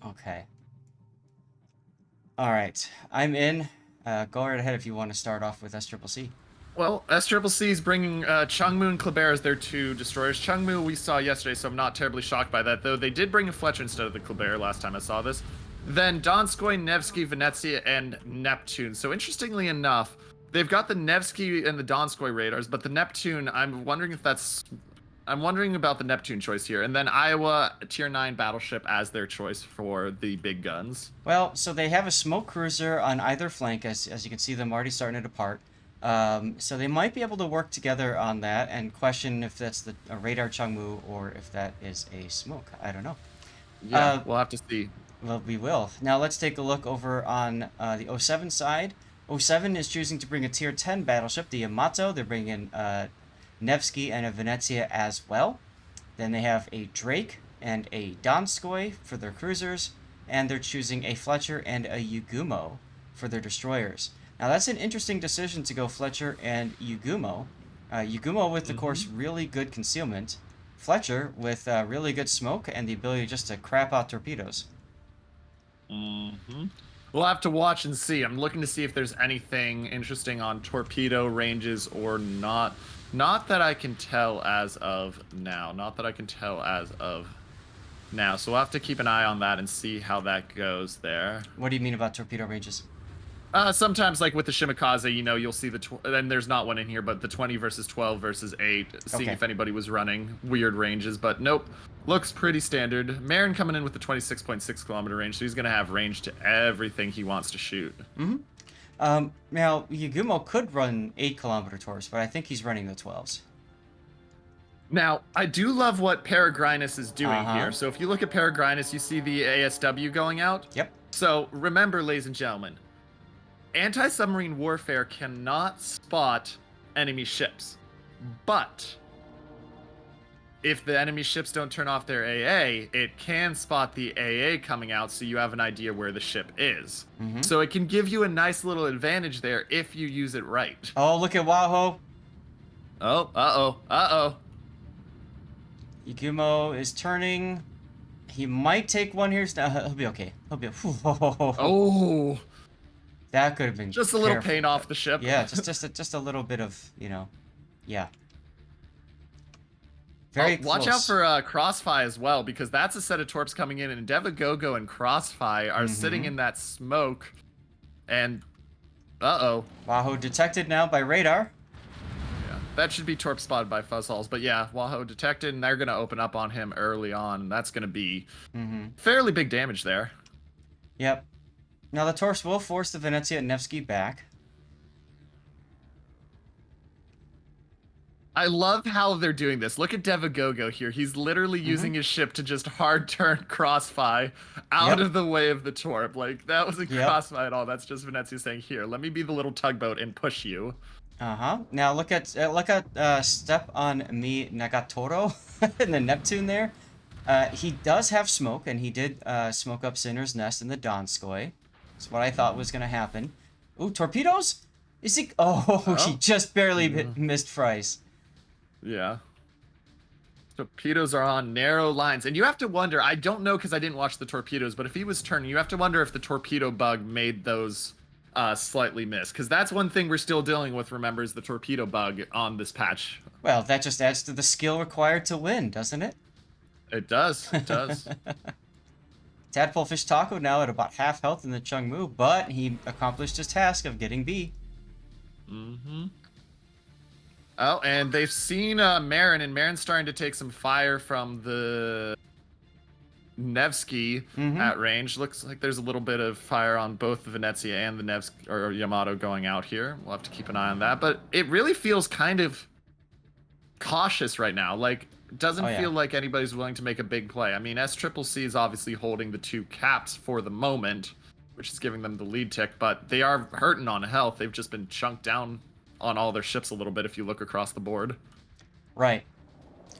Okay. All right. I'm in. Go right ahead if you want to start off with SCCC. Well, SCCC is bringing Changmu and Kleber as their two destroyers. Changmu we saw yesterday, so I'm not terribly shocked by that, though they did bring a Fletcher instead of the Kleber last time I saw this. Then Donskoy, Nevsky, Venezia, and Neptune. So interestingly enough, they've got the Nevsky and the Donskoy radars, but the Neptune, I'm wondering about the Neptune choice here. And then Iowa Tier 9 battleship as their choice for the big guns. Well, so they have a smoke cruiser on either flank, as you can see them already starting it apart. So they might be able to work together on that and question if that's a radar Changmu or if that is a smoke. I don't know. Yeah, we'll have to see. Well, we will. Now let's take a look over on the 07 side. 07 is choosing to bring a Tier 10 battleship, the Yamato. They're bringing Nevsky and a Venezia as well. Then they have a Drake and a Donskoy for their cruisers, and they're choosing a Fletcher and a Yugumo for their destroyers. Now that's an interesting decision to go Fletcher and Yugumo. Yugumo with, of course, really good concealment. Fletcher with really good smoke and the ability just to crap out torpedoes. We'll have to watch and see. I'm looking to see if there's anything interesting on torpedo ranges or not. Not that I can tell as of now. So we'll have to keep an eye on that and see how that goes there. What do you mean about torpedo ranges? Sometimes, like with the Shimikaze, you'll see and there's not one in here, but the 20 versus 12 versus 8, seeing if anybody was running weird ranges, but nope. Looks pretty standard. Marin coming in with the 26.6 kilometer range, so he's going to have range to everything he wants to shoot. Now, Yugumo could run 8-kilometer torps, but I think he's running the 12s. Now, I do love what Peregrinus is doing here. So if you look at Peregrinus, you see the ASW going out. Yep. So remember, ladies and gentlemen, anti-submarine warfare cannot spot enemy ships. But if the enemy ships don't turn off their AA, it can spot the AA coming out, so you have an idea where the ship is. So it can give you a nice little advantage there if you use it right. Oh, look at Waho. Oh, uh-oh. Yugumo is turning. He might take one here. He'll be okay. Oh. That could have been just a little paint off the ship. Yeah, just a little bit of, yeah. Very close. Watch out for Crossfire as well, because that's a set of torps coming in, and Devagogo and Crossfire are sitting in that smoke. And Waho detected now by radar. Yeah, that should be torp spotted by Fuzzholes. But yeah, Waho detected, and they're going to open up on him early on, and that's going to be fairly big damage there. Yep. Now the torps will force the Venezia and Nevsky back. I love how they're doing this. Look at Devagogo here. He's literally using his ship to just hard turn Crossfire out of the way of the torp. Like, that wasn't Crossfire at all. That's just Venezia saying, here, let me be the little tugboat and push you. Now look at Step on Me Nagatoro in the Neptune there. He does have smoke, and he did smoke up Sinner's Nest in the Donskoy. That's what I thought was going to happen. Ooh, torpedoes? Is he? Oh, he just barely missed Fries. Yeah. Torpedoes are on narrow lines. And you have to wonder, I don't know because I didn't watch the torpedoes, but if he was turning, you have to wonder if the torpedo bug made those slightly miss. Because that's one thing we're still dealing with, remember, is the torpedo bug on this patch. Well, that just adds to the skill required to win, doesn't it? It does. It does. Tadpole Fish Taco now at about half health in the Changmu, but he accomplished his task of getting B. Oh, and they've seen Marin, and Marin's starting to take some fire from the Nevsky at range. Looks like there's a little bit of fire on both the Venezia and the Nevsky or Yamato going out here. We'll have to keep an eye on that, but it really feels kind of cautious right now. Like, doesn't feel like anybody's willing to make a big play. I mean, SCCC is obviously holding the two caps for the moment, which is giving them the lead tick, but they are hurting on health. They've just been chunked down on all their ships a little bit if you look across the board. Right.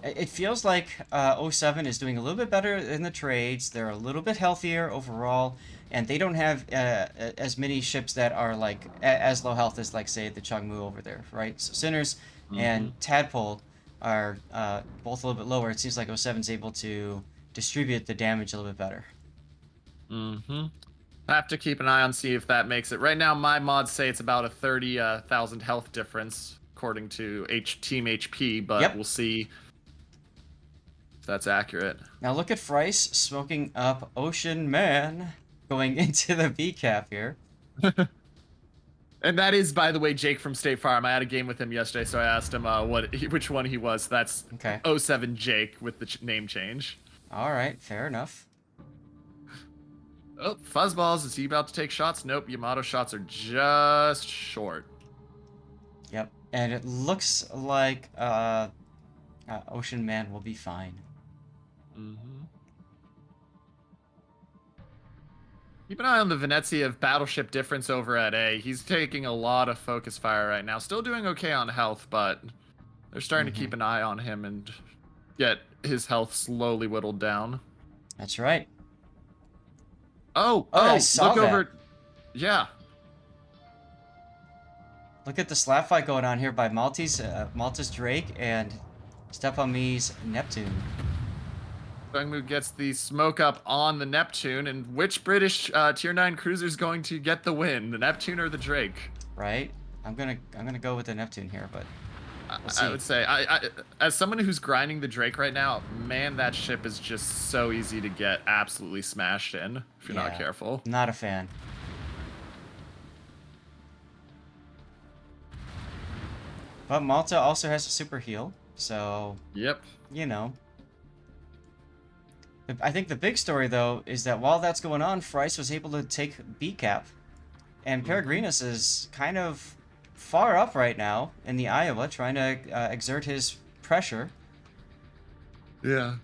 It feels like 07 is doing a little bit better in the trades. They're a little bit healthier overall, and they don't have as many ships that are like as low health as, like, say, the Changmu over there, right? So Sinners and Tadpole are both a little bit lower. It seems like 07's able to distribute the damage a little bit better. Mm-hmm. Have to keep an eye on, see if that makes it. Right now, my mods say it's about a 30,000 health difference, according to Team HP, but Yep. we'll see if that's accurate. Now look at Fryce smoking up Ocean Man going into the B cap here. And that is, by the way, Jake from State Farm. I had a game with him yesterday, so I asked him which one he was. That's Okay. 07 Jake with the name change. All right, fair enough. Oh, Fuzzballs, is he about to take shots? Nope, Yamato shots are just short. Yep. And it looks like Ocean Man will be fine. Mm-hmm. Keep an eye on the Venezia battleship difference over at A. He's taking a lot of focus fire right now. Still doing okay on health, but they're starting to keep an eye on him and get his health slowly whittled down. That's right. Oh, I saw look that. over. Yeah. Look at the slap fight going on here by Malta's Drake and Step on Me's Neptune. Chungmu gets the smoke up on the Neptune, and which British tier 9 cruiser is going to get the win, the Neptune or the Drake? Right? I'm gonna go with the Neptune here, but we'll see. I would say, I as someone who's grinding the Drake right now, man, that ship is just so easy to get absolutely smashed in if you're not careful. Not a fan. But Malta also has a super heal, so Yep. you know. I think the big story, though, is that while that's going on, Fryce was able to take B-Cap. And Peregrinus is kind of far up right now in the Iowa, trying to exert his pressure. Yeah.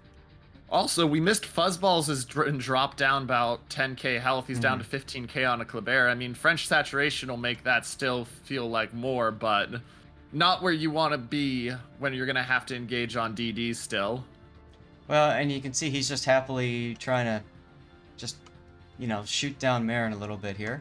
Also, we missed Fuzzballs has dropped down about 10k health. He's down to 15k on a Kleber. I mean, French saturation will make that still feel like more, but not where you want to be when you're going to have to engage on DD still. Well, and you can see he's just happily trying to just, shoot down Marin a little bit here.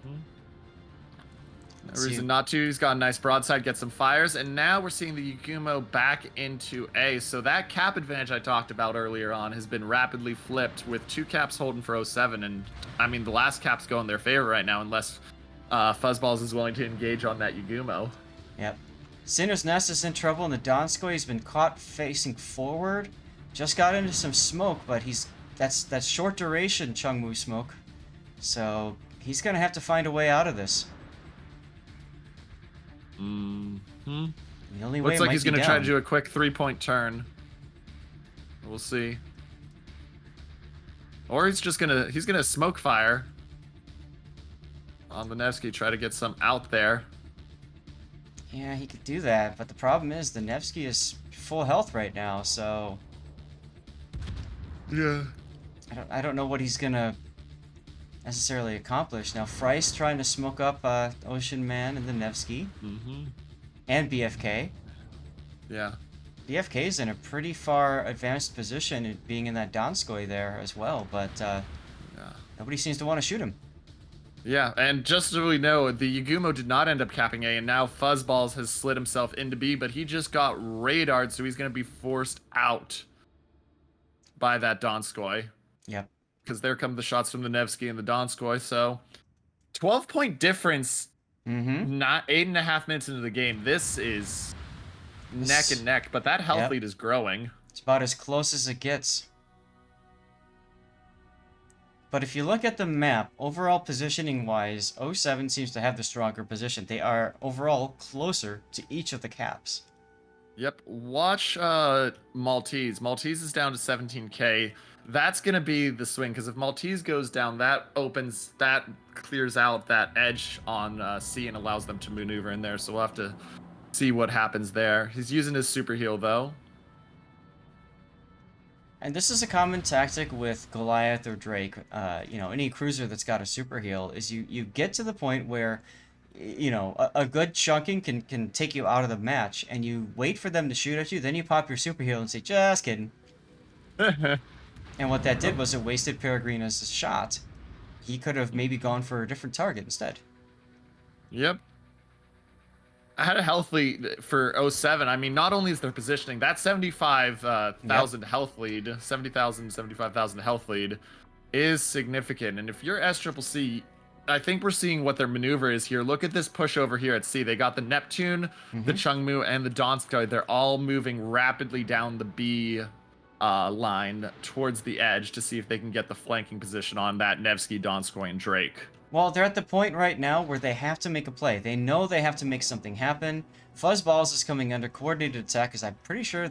No reason not to. He's got a nice broadside, get some fires, and now we're seeing the Yugumo back into A. So that cap advantage I talked about earlier on has been rapidly flipped with 2 caps holding for 07, and I mean the last cap's go in their favor right now unless Fuzzballs is willing to engage on that Yugumo. Yep. Sinner's Nest is in trouble, and the Donskoy has been caught facing forward. Just got into some smoke, but that's short duration Chungmu smoke. So he's gonna have to find a way out of this. Mm-hmm. The only way looks like he's gonna try to down. do a quick 3-point turn. We'll see. Or he's gonna smoke fire on the Nevsky, try to get some out there. Yeah, he could do that, but the problem is the Nevsky is full health right now, so Yeah. I don't know what he's gonna necessarily accomplish. Now Fryce trying to smoke up Ocean Man and the Nevsky and BFK. Yeah. BFK is in a pretty far advanced position, being in that Donskoy there as well, but nobody seems to want to shoot him. Yeah, and just so we know, the Yugumo did not end up capping A, and now Fuzzballs has slid himself into B, but he just got radared, so he's going to be forced out by that Donskoy. Yep. Because there come the shots from the Nevsky and the Donskoy, so 12-point difference, not 8.5 minutes into the game. This is neck and neck, but that health lead is growing. It's about as close as it gets. But if you look at the map, overall positioning-wise, 07 seems to have the stronger position. They are overall closer to each of the caps. Yep. Watch Maltese. Maltese is down to 17k. That's going to be the swing, because if Maltese goes down, that clears out that edge on C and allows them to maneuver in there. So we'll have to see what happens there. He's using his super heal, though. And this is a common tactic with Goliath or Drake, any cruiser that's got a super heal, is you get to the point where, a good chunking can take you out of the match, and you wait for them to shoot at you, then you pop your super heal and say, just kidding. And what that did was it wasted Peregrinus' shot. He could have maybe gone for a different target instead. Yep. I had a health lead for 07. I mean, not only is their positioning, that 75,000 health lead, 70,000, 75,000 health lead is significant. And if you're SCCC, I think we're seeing what their maneuver is here. Look at this push over here at C. They got the Neptune, the Mm-hmm. Chungmu, and the Donskoy. They're all moving rapidly down the B line towards the edge to see if they can get the flanking position on that Nevsky, Donskoy, and Drake. Well, they're at the point right now where they have to make a play. They know they have to make something happen. Fuzzballs is coming under coordinated attack because I'm pretty sure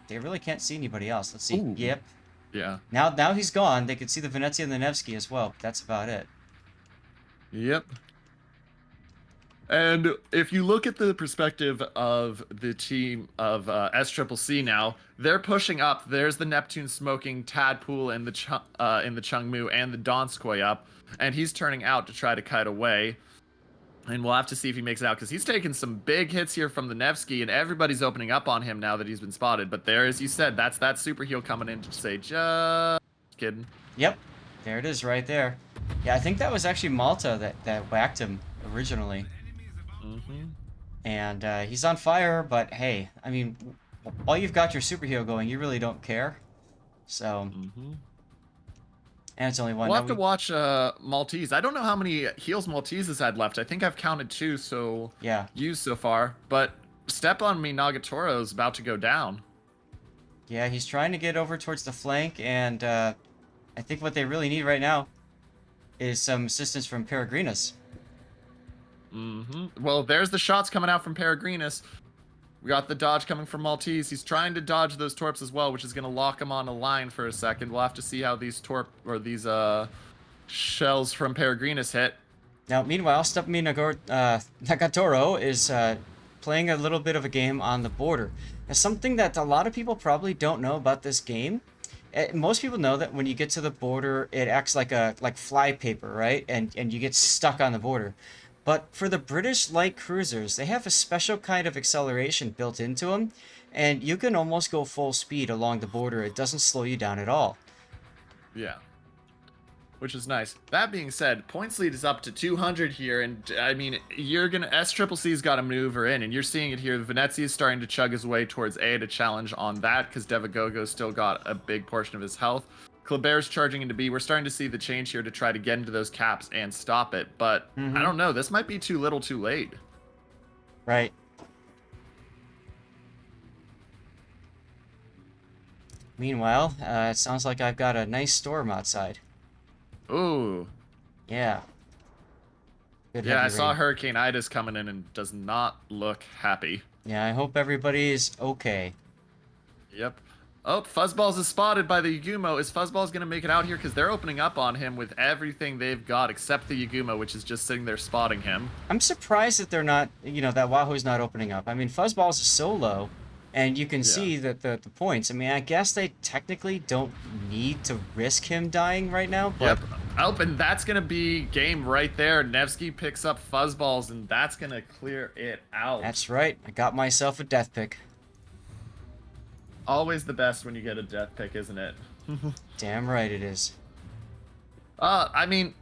they really can't see anybody else. Let's see. Ooh. Yep. Yeah. Now he's gone. They can see the Venezia and the Nevsky as well. But that's about it. Yep. And if you look at the perspective of the team of SCCC now, they're pushing up. There's the Neptune smoking Tadpool in the Chungmu and the Donskoy up, and he's turning out to try to kite away. And we'll have to see if he makes it out because he's taking some big hits here from the Nevsky, and everybody's opening up on him now that he's been spotted. But there, as you said, that's that super heal coming in to say, just kidding. Yep. There it is right there. Yeah, I think that was actually Malta that whacked him originally. Mm-hmm. And he's on fire, but hey, I mean, while you've got your superhero going, you really don't care. So, Mm-hmm. and it's only one. We'll Now have to watch Maltese. I don't know how many heals Maltese has had left. I think I've counted 2 yeah, used so far. But step on me, Nagatoro is about to go down. yeah, he's trying to get over towards the flank, and I think what they really need right now is some assistance from Peregrinus. Mm-hmm. Well, there's the shots coming out from Peregrinus. We got the dodge coming from Maltese. He's trying to dodge those torps as well, which is going to lock him on a line for a second. We'll have to see how these shells from Peregrinus hit. Now, meanwhile, Nagatoro is playing a little bit of a game on the border. Now, something that a lot of people probably don't know about this game. Most people know that when you get to the border, it acts like fly paper, right? And you get stuck on the border. But for the British light cruisers, they have a special kind of acceleration built into them, and you can almost go full speed along the border. It doesn't slow you down at all. Yeah. Which is nice. That being said, points lead is up to 200 here, and I mean, SCCC's got to maneuver in, and you're seeing it here. Venezia is starting to chug his way towards A to challenge on that, because Devagogo's still got a big portion of his health. Kleber's charging into B. We're starting to see the change here to try to get into those caps and stop it, but I don't know. This might be too little too late. Right. Meanwhile, it sounds like I've got a nice storm outside. Ooh. Yeah. Good Yeah, I heavy saw rain. Hurricane Idas coming in and does not look happy. Yeah, I hope everybody's okay. Yep. Oh, Fuzzballs is spotted by the Yagumo. Is Fuzzballs going to make it out here? Because they're opening up on him with everything they've got except the Yagumo, which is just sitting there spotting him. I'm surprised that they're not, that Wahoo's not opening up. I mean, Fuzzballs is so low, and you can see that the points. I mean, I guess they technically don't need to risk him dying right now, but... Yep. Oh, and that's going to be game right there. Nevsky picks up Fuzzballs, and that's going to clear it out. That's right. I got myself a death pick. Always the best when you get a death pick, isn't it? Damn right it is. I mean,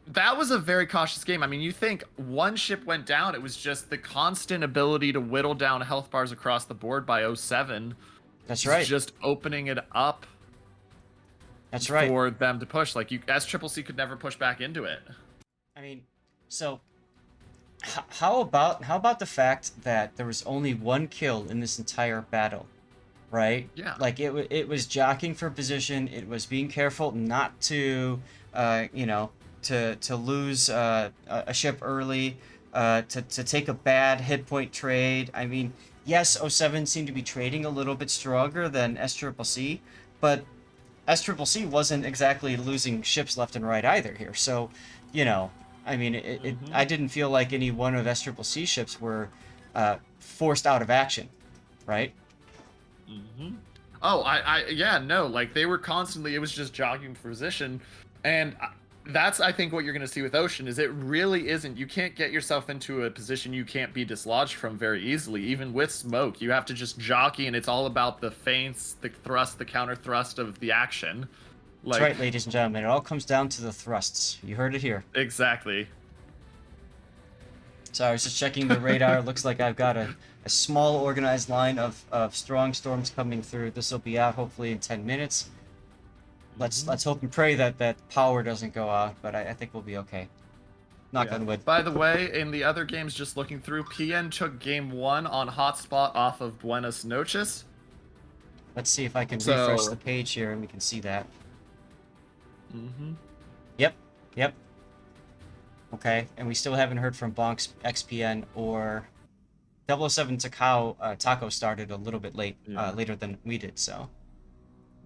that was a very cautious game. I mean, you think one ship went down, it was just the constant ability to whittle down health bars across the board by 07. That's right. Just opening it up. That's right. For them to push. Like, SCCC could never push back into it. I mean, so... How about the fact that there was only one kill in this entire battle? Right? Yeah. Like it was jockeying for position. It was being careful not to, to lose a ship early, to take a bad hit point trade. I mean, yes, 07 seemed to be trading a little bit stronger than SCCC, but SCCC wasn't exactly losing ships left and right either here. So, I mean, I didn't feel like any one of SCCC ships were forced out of action, right? Mm-hmm. Oh, yeah, no, like they were constantly, it was just jogging for position, and that's, I think, what you're going to see with Ocean, is it really isn't, you can't get yourself into a position you can't be dislodged from very easily, even with smoke. You have to just jockey, and it's all about the feints, the thrust, the counter thrust of the action. That's right, ladies and gentlemen, it all comes down to the thrusts. You heard it here. Exactly. So I was just checking the radar. Looks like I've got a small organized line of strong storms coming through. This will be out hopefully in 10 minutes. let's hope and pray that that power doesn't go out, but I think we'll be okay. Knock on wood. By the way, in the other games, just looking through, PN took game 1 on hotspot off of Buenos Noches. Let's see if I can So- refresh the page here and we can see that. Mm-hmm. Yep. Okay, and we still haven't heard from Bonks, XPN, or 007 Takao. Taco started a little bit late, Yeah. later than we did, so.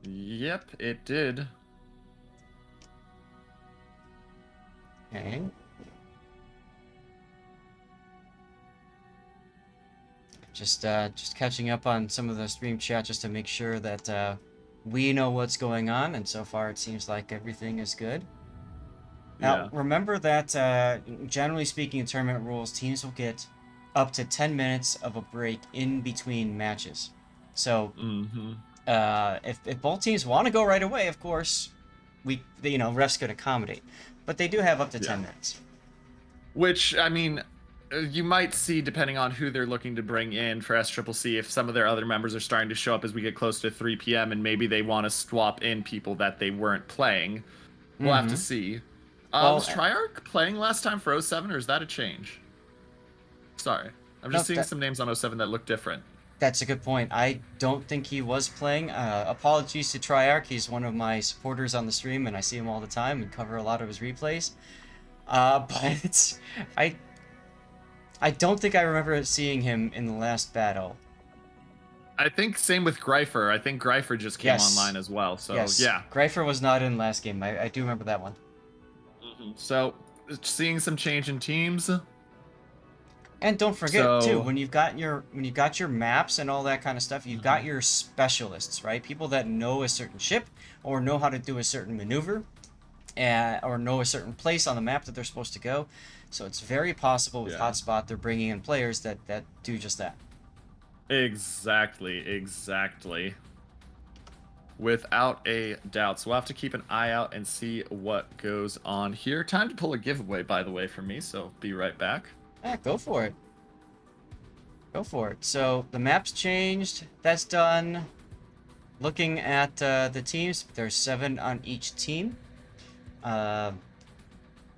Yep, it did. Okay. Just catching up on some of the stream chat just to make sure that we know what's going on, and so far it seems like everything is good. Now, remember that generally speaking in tournament rules, teams will get up to 10 minutes of a break in between matches. So, if both teams want to go right away, of course, refs could accommodate. But they do have up to 10 minutes. Which, I mean, you might see, depending on who they're looking to bring in for SCCC, if some of their other members are starting to show up as we get close to 3 p.m. and maybe they want to swap in people that they weren't playing. We'll have to see. Was Triarch playing last time for 07, or is that a change? Sorry. I'm just seeing some names on 07 that look different. That's a good point. I don't think he was playing. Apologies to Triarch. He's one of my supporters on the stream, and I see him all the time and cover a lot of his replays. But I don't think I remember seeing him in the last battle. I think same with Greifer. I think Greifer just came online as well. So, yeah. Greifer was not in last game. I do remember that one. So, seeing some change in teams. And don't forget too, when you've got your maps and all that kind of stuff, you've got your specialists, right? People that know a certain ship or know how to do a certain maneuver, or know a certain place on the map that they're supposed to go. So it's very possible with Hotspot they're bringing in players that do just that. Exactly. Without a doubt. So we'll have to keep an eye out and see what goes on here. Time to pull a giveaway, by the way, from me, so be right back. Yeah, go for it. So the map's changed. That's done. Looking at the teams, there's 7 on each team.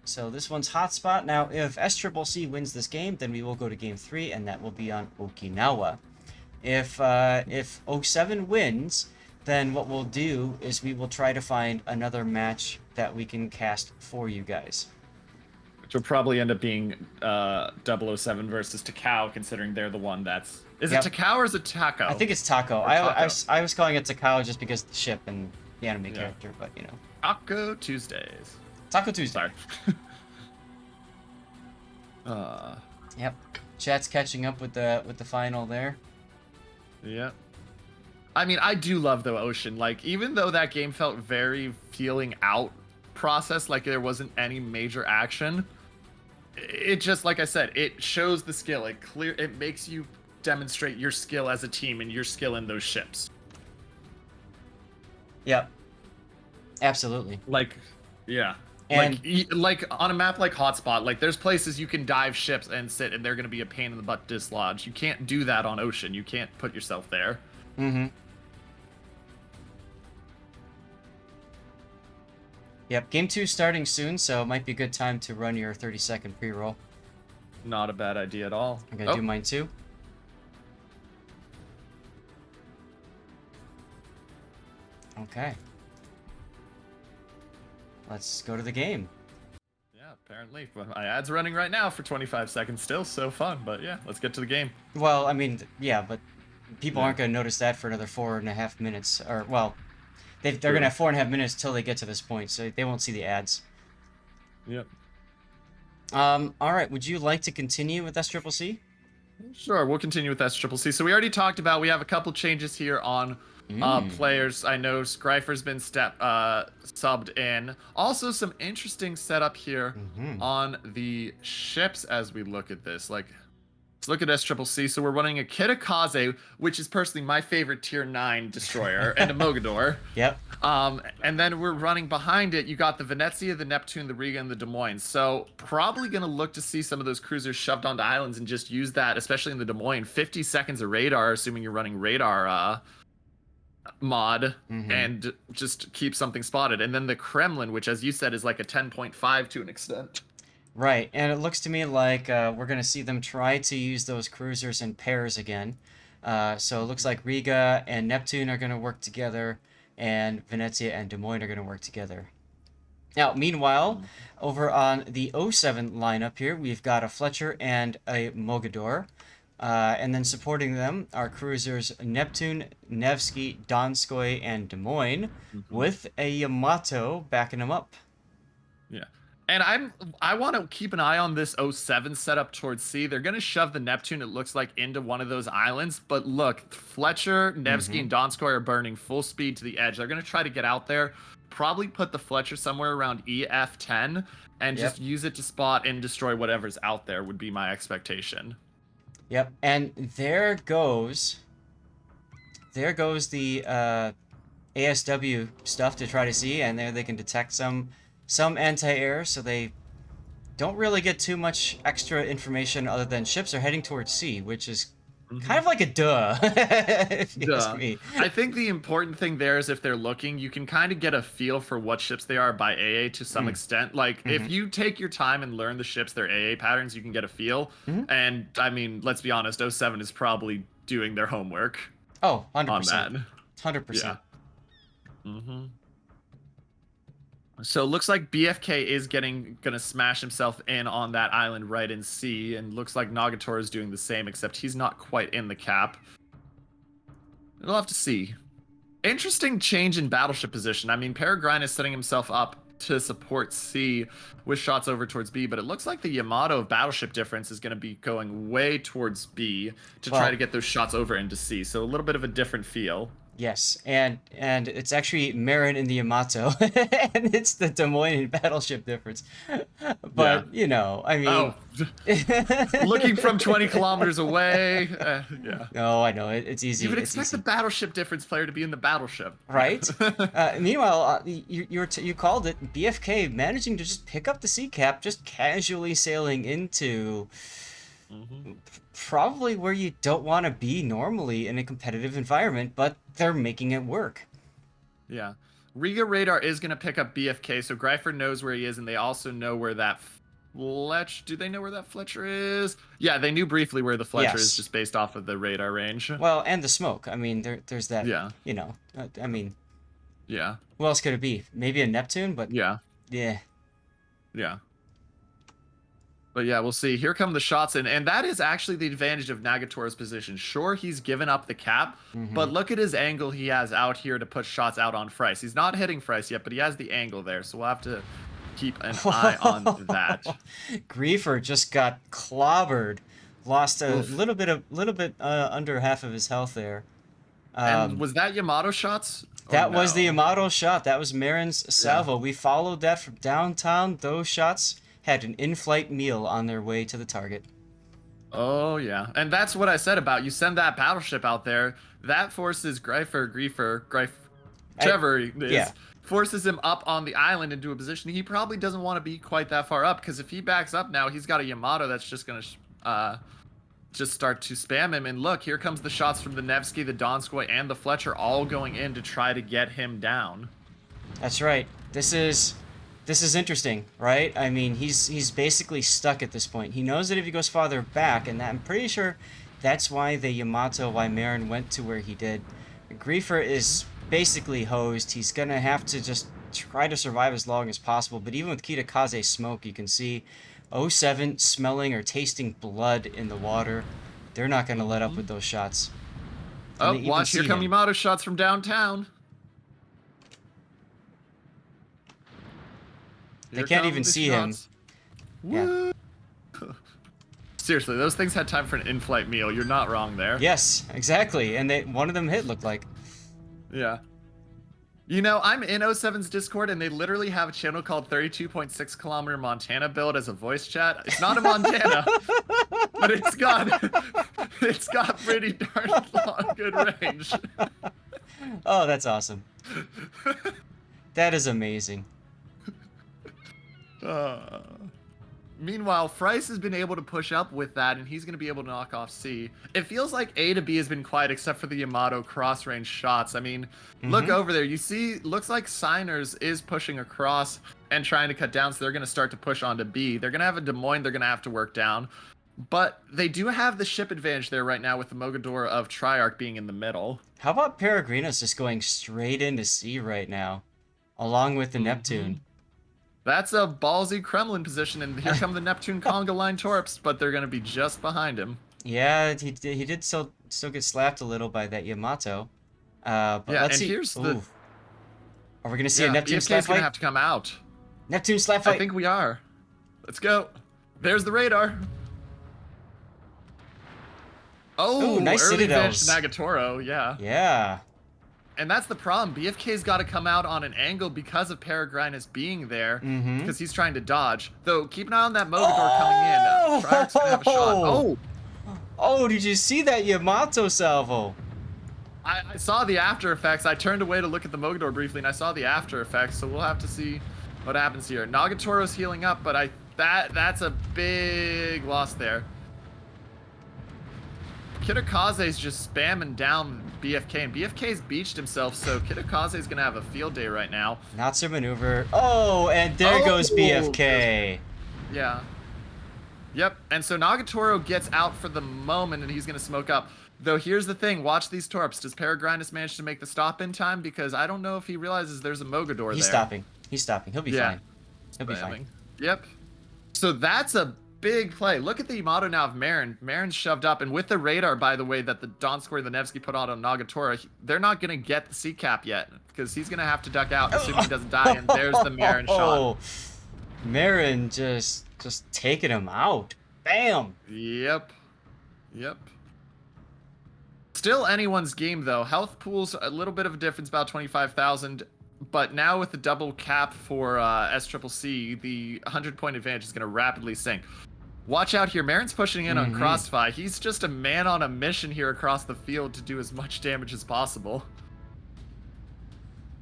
So this one's Hotspot. Now, if SCCC wins this game, then we will go to Game 3, and that will be on Okinawa. If 07 wins, then what we'll do is we will try to find another match that we can cast for you guys. Which will probably end up being 007 versus Takao, considering they're the one that's... Is it Takao or is it Taco? I think it's Taco. I was calling it Takao just because of the ship and the anime character, but you know. Taco Tuesdays. Taco Tuesday. Sorry. Yep. Chat's catching up with the final there. Yeah. I mean, I do love the Ocean. Like, even though that game felt very feeling out process, like there wasn't any major action, it just, like I said, it shows the skill. It makes you demonstrate your skill as a team and your skill in those ships. Yep. Absolutely. Like, yeah. And like on a map like Hotspot, like there's places you can dive ships and sit, and they're going to be a pain in the butt dislodge. You can't do that on Ocean. You can't put yourself there. Yep, Game 2 starting soon, so it might be a good time to run your 30-second pre-roll. Not a bad idea at all. I'm gonna do mine too. Okay. Let's go to the game. Yeah, apparently. My ad's running right now for 25 seconds still, so fun. But yeah, let's get to the game. Well, I mean, yeah, but people aren't going to notice that for another 4.5 minutes. Or, well, they're going to have 4.5 minutes till they get to this point, so they won't see the ads. Yep. All right, would you like to continue with SCCC? Sure, we'll continue with SCCC. So we already talked about, we have a couple changes here on players. I know Greifer's been subbed in. Also, some interesting setup here on the ships as we look at this. Like, let's look at SCCC. So we're running a Kitakaze, which is personally my favorite tier 9 destroyer, and a Mogador. Yep. And then we're running behind it. You got the Venezia, the Neptune, the Riga, and the Des Moines. So probably going to look to see some of those cruisers shoved onto islands and just use that, especially in the Des Moines. 50 seconds of radar, assuming you're running radar mod Mm-hmm. and just keep something spotted. And then the Kremlin, which as you said is like a 10.5 to an extent. Right, and it looks to me like we're going to see them try to use those cruisers in pairs again. So it looks like Riga and Neptune are going to work together, and Venezia and Des Moines are going to work together. Now, meanwhile, over on the '07 lineup here, we've got a Fletcher and a Mogador. And then supporting them are cruisers Neptune, Nevsky, Donskoy, and Des Moines, Mhm. with a Yamato backing them up. Yeah. And I want to keep an eye on this '07 setup towards C. They're going to shove the Neptune, it looks like, into one of those islands. But look, Fletcher, Nevsky, Mm-hmm. and Donskoy are burning full speed to the edge. They're going to try to get out there, probably put the Fletcher somewhere around EF10, and Yep. just use it to spot and destroy whatever's out there would be my expectation. Yep. And there goes the ASW stuff to try to see, and there they can detect some anti-air, so they don't really get too much extra information other than ships are heading towards sea, which is kind of like a duh, if you ask Duh. me. I think the important thing there is if they're looking, you can kind of get a feel for what ships they are by AA to some Mm. extent. Like, Mm-hmm. if you take your time and learn the ships, their AA patterns, you can get a feel. Mm-hmm. And, I mean, let's be honest, '07 is probably doing their homework Oh, on 100%. that. Yeah. 100%. hmm So it looks like BFK is gonna smash himself in on that island right in C, and looks like Nagator is doing the same, except he's not quite in the cap. We'll have to see. Interesting change in battleship position. I mean, Peregrine is setting himself up to support C with shots over towards B, but it looks like the Yamato of battleship difference is going to be going way towards B to try Well, to get those shots over into C. So a little bit of a different feel. yes, and it's actually Marin in the Yamato, and it's the Des Moines battleship difference. Yeah. But, I mean... Oh, looking from 20 kilometers away. Yeah. No, I know, it's You easy, would it's expect the easy. battleship difference player to be in the battleship. Right? Meanwhile, you called it, BFK managing to just pick up the sea cap, just casually sailing into Mhm. probably where you don't want to be normally in a competitive environment, but they're making it work. Yeah. Riga radar is going to pick up BFK, so Greifer knows where he is, and they also know where that Fletcher... Do they know where that Fletcher is? Yeah, they knew briefly where the Fletcher is, Yes. just based off of the radar range. Well, and the smoke. I mean, there's that, Yeah, I mean, yeah, who else could it be? Maybe a Neptune, but yeah, yeah. yeah. But yeah, we'll see. Here come the shots, and that is actually the advantage of Nagator's position. Sure, he's given up the cap, Mm-hmm. but look at his angle he has out here to put shots out on Fryce. He's not hitting Fryce yet, but he has the angle there, so we'll have to keep an eye on that. Griefer just got clobbered, lost a Oof. little bit under half of his health there. And was that Yamato shots? Or That was the no? Yamato shot. That was Marin's salvo. We followed that from downtown. Those shots had an in-flight meal on their way to the target. Oh yeah, and that's what I said about you send that battleship out there. That forces Griefer, whichever it is, yeah. forces him up on the island into a position he probably doesn't want to be quite that far up. Because if he backs up now, he's got a Yamato that's just gonna just start to spam him. And look, here comes the shots from the Nevsky, the Donskoy, and the Fletcher all going in to try to get him down. That's right. This is interesting, right? I mean, he's basically stuck at this point. He knows that if he goes farther back, and I'm pretty sure that's why why Marin went to where he did. Griefer is basically hosed. He's gonna have to just try to survive as long as possible. But even with Kitakaze smoke, you can see '07 smelling or tasting blood in the water. They're not gonna let up with those shots. And Oh, they even watch, here see come him. Yamato shots from downtown. They can't even see him. Yeah. Woo. Seriously, those things had time for an in-flight meal. You're not wrong there. Yes, exactly. And one of them hit, looked like. Yeah. You know, I'm in '07's Discord, and they literally have a channel called 32.6 kilometer Montana build as a voice chat. It's not a Montana, but it's got pretty darn long, good range. Oh, that's awesome. That is amazing. Meanwhile, Fryce has been able to push up with that, and he's going to be able to knock off C. It feels like A to B has been quiet except for the Yamato cross-range shots. I mean, look over there. You see, looks like Signers is pushing across and trying to cut down, so they're going to start to push onto B. They're going to have a Des Moines they're going to have to work down. But they do have the ship advantage there right now with the Mogador of Triarch being in the middle. How about Peregrinos just going straight into C right now, along with the Neptune? That's a ballsy Kremlin position, and here come the Neptune Conga line Torps, but they're going to be just behind him. Yeah, he did still get slapped a little by that Yamato. But yeah, let's and see. Here's the... Are we going to see a Neptune BFK's slap going to fight? have to come out. Neptune slap fight. I think we are. Let's go. There's the radar. Oh, ooh, nice early advantage Citadels. to Nagatoro, yeah. Yeah. And that's the problem. BFK's got to come out on an angle because of Peregrinus being there, because he's trying to dodge. Though, keep an eye on that Mogador coming in. Triarch's going to have a shot. Oh, did you see that Yamato salvo? I saw the after effects. I turned away to look at the Mogador briefly, and I saw the after effects, so we'll have to see what happens here. Nagatoro's healing up, but that's a big loss there. Kitakaze's just spamming down BFK, and BFK's beached himself, so Kitakaze's gonna have a field day right now. Natsu maneuver. Oh, and there goes BFK. Yeah. Yep, and so Nagatoro gets out for the moment, and he's gonna smoke up. Though here's the thing, watch these Torps. Does Peregrinus manage to make the stop in time? Because I don't know if he realizes there's a Mogador there. He's stopping. He's stopping. He'll be fine. He'll be fine. Yep. So that's a big play. Look at the Yamato now of Marin. Marin's shoved up, and with the radar, by the way, that the Donskoy and the Nevsky put on Nagatoro, they're not going to get the C cap yet, because he's going to have to duck out, assuming he doesn't die, and there's the Marin shot. Marin just taking him out. Bam! Yep. Still anyone's game, though. Health pool's a little bit of a difference, about 25,000. But now with the double cap for SCCC, the 100-point advantage is going to rapidly sink. Watch out here. Marin's pushing in on Crossfire. He's just a man on a mission here across the field to do as much damage as possible.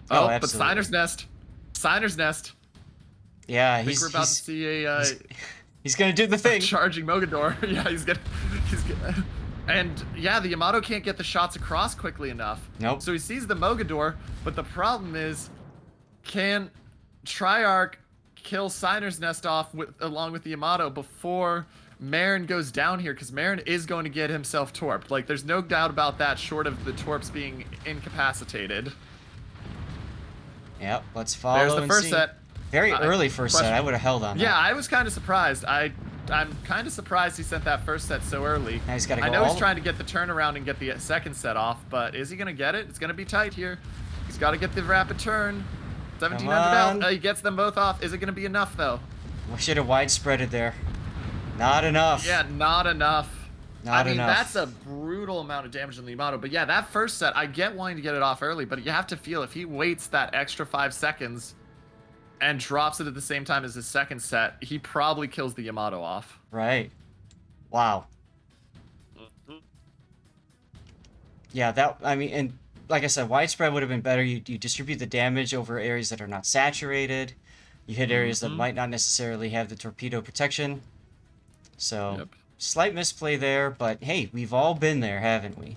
Oh, but absolutely. Signer's Nest. Yeah, I think we're about to see a... he's going to do the thing. Charging Mogador. Yeah, he's gonna... And yeah, the Yamato can't get the shots across quickly enough. Nope. So he sees the Mogador, but the problem is, can Triarch kill Signer's Nest off along with the Yamato before Marin goes down here? Because Marin is going to get himself torped. Like, there's no doubt about that, short of the Torps being incapacitated. Yep, let's follow. There's the first set. Very early first set. I would have held on that. Yeah, I was kind of surprised. I'm kind of surprised he sent that first set so early. Now he's gotta go I know he's trying to get the turnaround and get the second set off, but is he going to get it? It's going to be tight here. He's got to get the rapid turn. 1,700 out. He gets them both off. Is it going to be enough, though? We should have widespreaded there. Not enough. Yeah, not enough. Not enough. That's a brutal amount of damage on the Yamato. But yeah, that first set, I get wanting to get it off early, but you have to feel if he waits that extra 5 seconds and drops it at the same time as his second set, he probably kills the Yamato off. Right. Wow. Yeah, and like I said, widespread would have been better. You distribute the damage over areas that are not saturated. You hit areas that might not necessarily have the torpedo protection. So, slight misplay there, but hey, we've all been there, haven't we?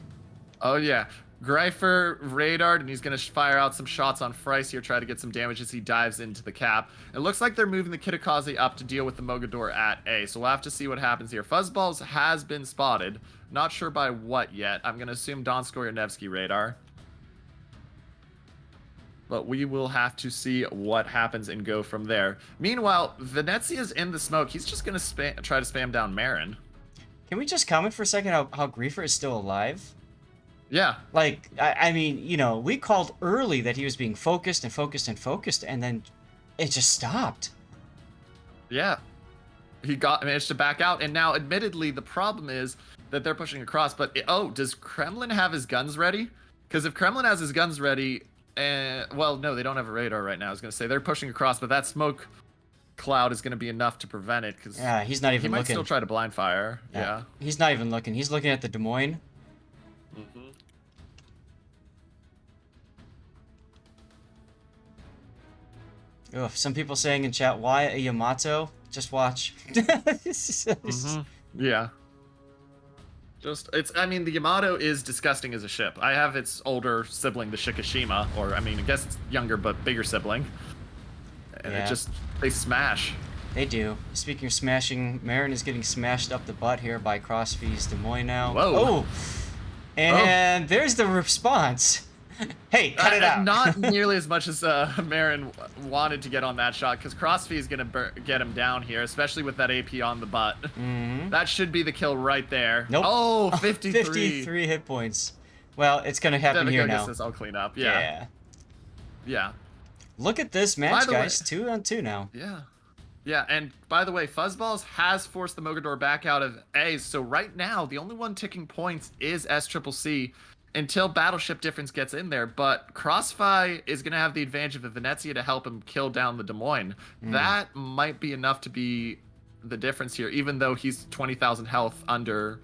Oh, yeah. Greifer radared, and he's going to fire out some shots on Fryce here, try to get some damage as he dives into the cap. It looks like they're moving the Kitakaze up to deal with the Mogador at A, so we'll have to see what happens here. Fuzzballs has been spotted. Not sure by what yet. I'm going to assume Donskoy or Nevsky radar. But we will have to see what happens and go from there. Meanwhile, Venezia's in the smoke. He's just going to try to spam down Marin. Can we just comment for a second how Greifer is still alive? Yeah. Like, I mean, you know, we called early that he was being focused, and then it just stopped. Yeah. He managed to back out, and now, admittedly, the problem is that they're pushing across, but, does Kremlin have his guns ready? Because if Kremlin has his guns ready, well, no, they don't have a radar right now. I was going to say, they're pushing across, but that smoke cloud is going to be enough to prevent it, because he's not even he might looking. still try to blind fire. Yeah. He's not even looking. He's looking at the Des Moines. Ugh, some people saying in chat, why a Yamato? Just watch. Yeah. I mean, the Yamato is disgusting as a ship. I have its older sibling, the Shikishima, or, I mean, I guess it's younger but bigger sibling. And Yeah. they smash. They do. Speaking of smashing, Marin is getting smashed up the butt here by CrossFee's Des Moines now. Whoa. Oh! And there's the response. Hey, cut it out. Not nearly as much as Marin wanted to get on that shot, because CrossFee is going to get him down here, especially with that AP on the butt. That should be the kill right there. Nope. Oh, 53. 53 hit points. Well, it's going to happen here now. This I'll clean up. Yeah. Look at this match, guys. 2-on-2 now. Yeah, and by the way, Fuzzballs has forced the Mogador back out of A, so right now, the only one ticking points is SCCC until Battleship Difference gets in there, but Crossfire is going to have the advantage of the Venezia to help him kill down the Des Moines. That might be enough to be the difference here, even though he's 20,000 health under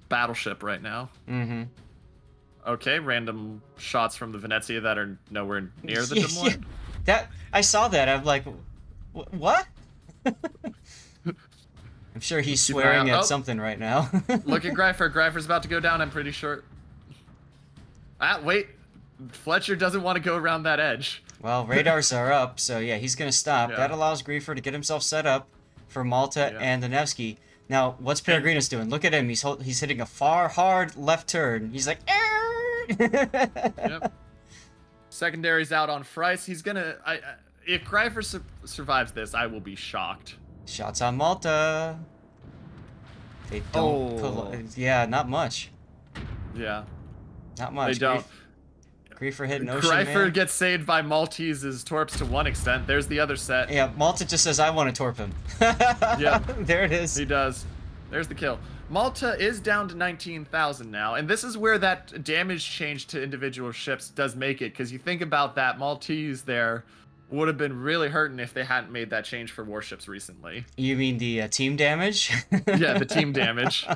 Battleship right now. Okay, random shots from the Venezia that are nowhere near the Des Moines. I saw that. I'm like, what? I'm sure he's swearing at something right now. Look at Greifer. Greifer's about to go down, I'm pretty sure. Wait. Fletcher doesn't want to go around that edge. Well, radars are up, so yeah, he's going to stop. Yeah. That allows Griefer to get himself set up for Malta and the Nevsky. Now, what's Peregrinus doing? Look at him. He's hitting a hard left turn. He's like, Yep. Secondary's out on Freiss. He's going to... If Greifer survives this, I will be shocked. Shots on Malta. They don't yeah, not much. Yeah. Not much. They don't. Griefer hitting Ocean Greifer Man. gets saved by Maltese's torps to one extent. There's the other set. Yeah, Malta just says, I want to torp him. Yeah. There it is. He does. There's the kill. Malta is down to 19,000 now, and this is where that damage change to individual ships does make it, because you think about that, Maltese there would have been really hurting if they hadn't made that change for warships recently. You mean the team damage? Yeah, the team damage.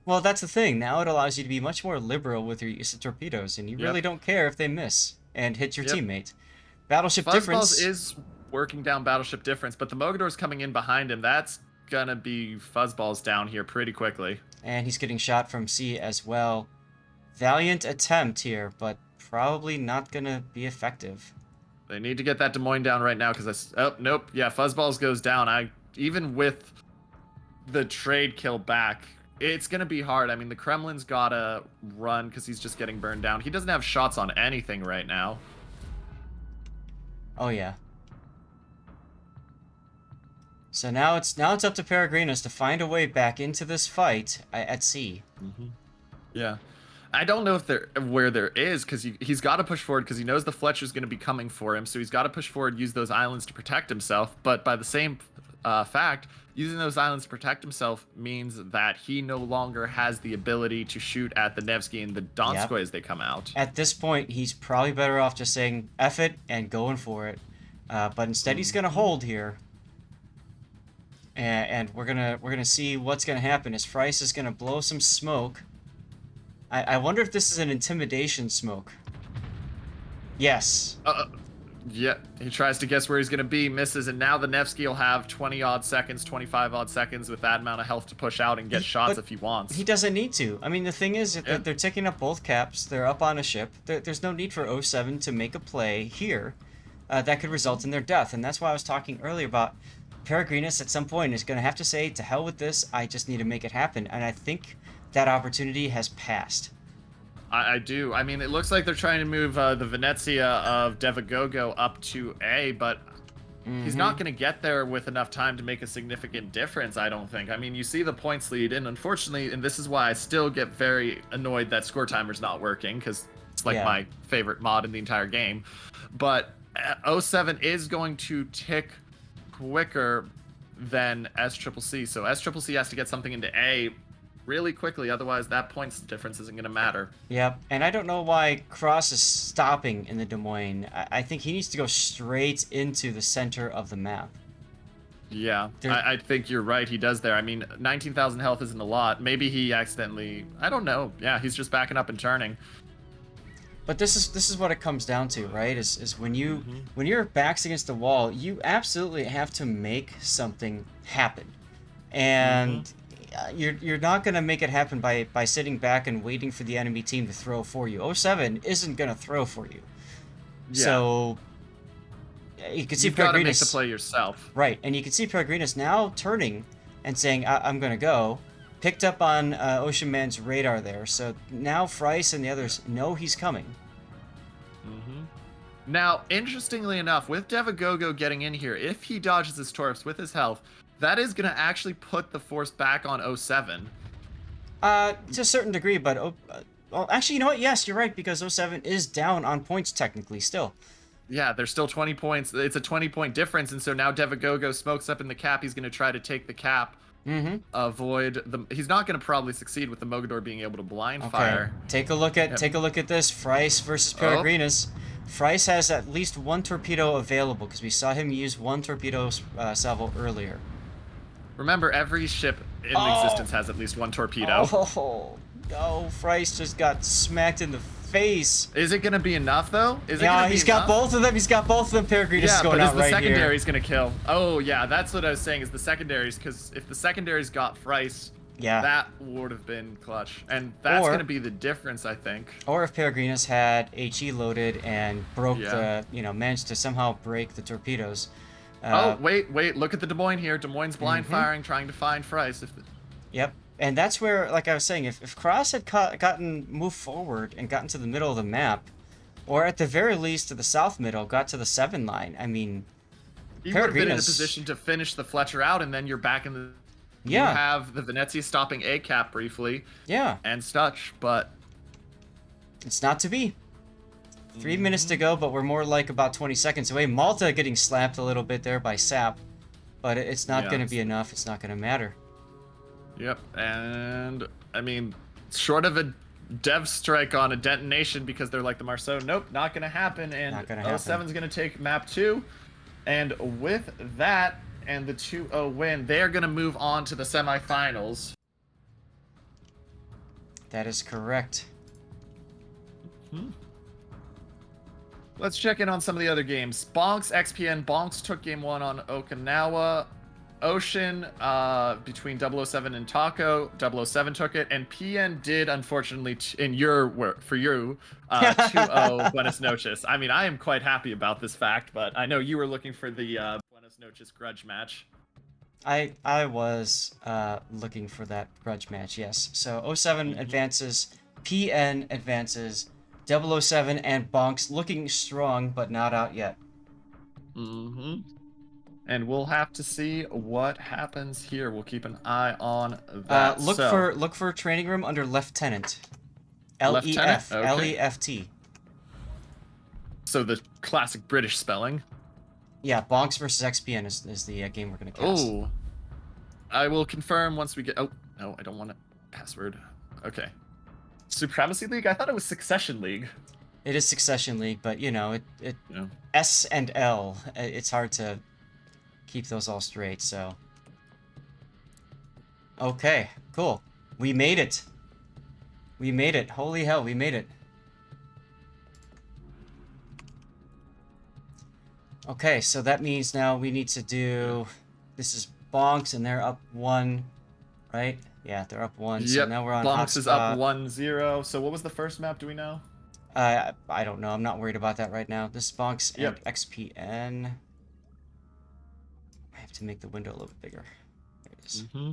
Well, that's the thing. Now it allows you to be much more liberal with your use of torpedoes, and you really don't care if they miss and hit your teammate. Battleship Difference is working down Battleship Difference, but the Mogador's coming in behind him. That's gonna be Fuzzballs down here pretty quickly. And he's getting shot from sea as well. Valiant attempt here, but probably not gonna be effective. They need to get that Des Moines down right now, because nope. Yeah, Fuzzballs goes down. Even with the trade kill back, it's going to be hard. I mean, the Kremlin's got to run because he's just getting burned down. He doesn't have shots on anything right now. Oh, yeah. So now it's up to Peregrinus to find a way back into this fight at sea. Yeah. I don't know if where there is, because he's got to push forward, because he knows the Fletcher's going to be coming for him, so he's got to push forward, use those islands to protect himself. But by the same fact, using those islands to protect himself means that he no longer has the ability to shoot at the Nevsky and the Donskoy as they come out. At this point, he's probably better off just saying F it and going for it. But instead, he's going to hold here. And we're gonna see what's going to happen. As Freiss is going to blow some smoke. I wonder if this is an intimidation smoke. Yes. Yeah, he tries to guess where he's going to be, misses, and now the Nevsky will have 20-odd seconds, 25-odd seconds with that amount of health to push out and get shots if he wants. He doesn't need to. I mean, the thing is, they're ticking up both caps. They're up on a ship. There's no need for 07 to make a play here that could result in their death. And that's why I was talking earlier about Peregrinus at some point is going to have to say, to hell with this, I just need to make it happen. And I think that opportunity has passed. I do. I mean, it looks like they're trying to move the Venezia of Devagogo up to A, but he's not going to get there with enough time to make a significant difference, I don't think. I mean, you see the points lead, and unfortunately, and this is why I still get very annoyed that score timer's not working, because it's like my favorite mod in the entire game. But 07 is going to tick quicker than SCCC, so SCCC has to get something into A really quickly, otherwise that points difference isn't going to matter. Yep, and I don't know why Cross is stopping in the Des Moines. I think he needs to go straight into the center of the map. Yeah, I think you're right, he does there. I mean, 19,000 health isn't a lot. Maybe he accidentally... I don't know. Yeah, he's just backing up and turning. But this is what it comes down to, right? Is when Mm-hmm. when your back's against the wall, you absolutely have to make something happen, Mm-hmm. and you're not gonna make it happen by sitting back and waiting for the enemy team to throw for you. Oh 07 isn't gonna throw for you, Yeah. so you can see You've got to make the Peregrinus, play yourself. right, and you can see Peregrinus now turning and saying, I'm gonna go. Picked up on Ocean Man's radar there, so now Fryce and the others know he's coming. Mm-hmm. Now, interestingly enough, with Devagogo getting in here, if he dodges his Torps with his health, that is going to actually put the force back on 07. To a certain degree, but well, actually, you know what? Yes, you're right, because oh 07 is down on points technically still. Yeah, there's still 20 points. It's a 20-point difference, and so now Devagogo smokes up in the cap. He's going to try to take the cap, Mm-hmm. avoid the. He's not going to probably succeed with the Mogador being able to blind Okay. fire. Take a look at this. Fryce versus Peregrinus. Fryce has at least one torpedo available because we saw him use one torpedo salvo earlier. Remember, every ship in existence has at least one torpedo. Oh no! Fryce just got smacked in the face. Is it going to be enough, though? Is it Yeah, gonna be he's got enough? both of them. He's got both of them. Peregrinus is Yeah, going but is out the right secondaries here. going to kill? Oh, yeah, that's what I was saying, is the secondaries, because if the secondaries got Fryce, Yeah. that would have been clutch. And that's Or- going to be the difference, I think. Or if Peregrinus had HE loaded and broke Yeah. managed to somehow break the torpedoes. Oh, wait, look at the Des Moines here. Des Moines blind Mhm. firing, trying to find Fryce. Yep. And that's where, like I was saying, if Cross had gotten moved forward and gotten to the middle of the map, or at the very least to the south middle, got to the 7 line, I mean, He would have been in a Peregrinus- position to finish the Fletcher out, and then you're back in the... Yeah. You have the Venezia stopping A cap briefly, yeah, and such, but... it's not to be. 3 minutes to go, but we're more like about 20 seconds away. Malta getting slapped a little bit there by Sap, but it's not Yeah. going to be enough. It's not going to matter. Yep, and I mean, short of a dev strike on a detonation because they're like the Marceau, nope, not gonna happen. And Not gonna happen. 07's gonna take map 2, and with that and the 2-0 win, they're gonna move on to the semifinals. That is correct. Let's check in on some of the other games. Bonks, XPN. Bonks took game 1 on Okinawa. Ocean, between 007 and Taco. 007 took it, and PN did, unfortunately, in your work, for you, 2-0 Buenos Noches. I mean, I am quite happy about this fact, but I know you were looking for the Buenos Noches grudge match. I was looking for that grudge match, yes. So 07 advances, PN advances, 007 and Bonks looking strong, but not out yet. Mm-hmm. And we'll have to see what happens here. We'll keep an eye on that. Look for training room under Lieutenant. Lieutenant? LEF. Okay. LEFT. So the classic British spelling. Yeah, Bonks versus XPN is the game we're gonna cast. Oh, I will confirm once we get. Oh no, I don't want a password. Okay. Supremacy League? I thought it was Succession League. It is Succession League, but Yeah. S and L. It's hard to keep those all straight. So. Okay, cool. We made it. We made it. Holy hell, we made it. Okay, so that means now we need to do... This is Bonks, and they're up 1, right? Yeah, they're up 1, Yep. so now we're on Bonks is up hotspot. 1-0. So what was the first map? Do we know? I don't know. I'm not worried about that right now. This is Bonks and Yep. XPN. I have to make the window a little bit bigger. There it is. Mm-hmm.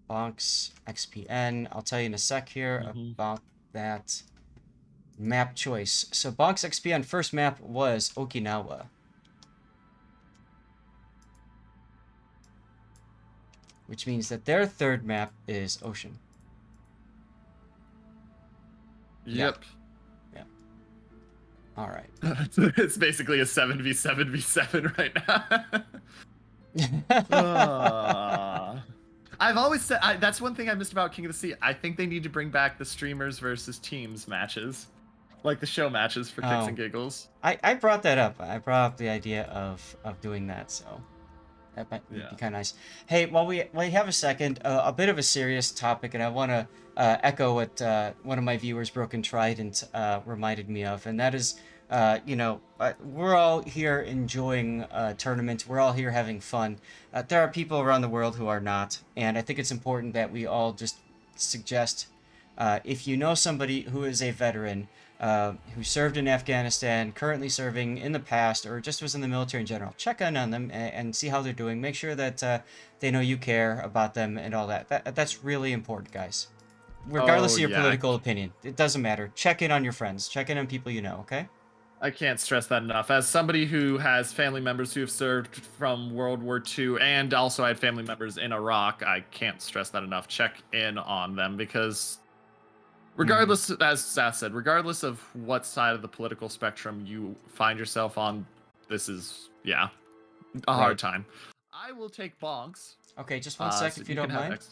Bonks, XPN. I'll tell you in a sec here Mhm. about that map choice. So Bonks XPN first map was Okinawa. Which means that their third map is Ocean. Yep. All right. It's basically a 7v7v7 right now. I've always said that's one thing I missed about King of the Sea. I think they need to bring back the streamers versus teams matches, like the show matches for kicks Oh. and giggles. I brought that up. I brought up the idea of doing that. So That might be Yeah. kind of nice. Hey, while we have a second, a bit of a serious topic, and I want to echo what one of my viewers, Broken Trident, reminded me of, and that is, we're all here enjoying tournaments. We're all here having fun. There are people around the world who are not, and I think it's important that we all just suggest, if you know somebody who is a veteran, who served in Afghanistan, currently serving in the past, or just was in the military in general, check in on them and see how they're doing. Make sure that they know you care about them and all that. That's really important, guys. Regardless Oh of your yeah, political opinion, it doesn't matter. Check in on your friends. Check in on people you know. Okay. I can't stress that enough. As somebody who has family members who have served from World War II and also had family members in Iraq, I can't stress that enough. Check in on them because Mm-hmm. regardless, as Seth said, regardless of what side of the political spectrum you find yourself on, this is, yeah, a hard Right. time. I will take bonks. Okay. Just one sec, So if you you can don't have mind. X.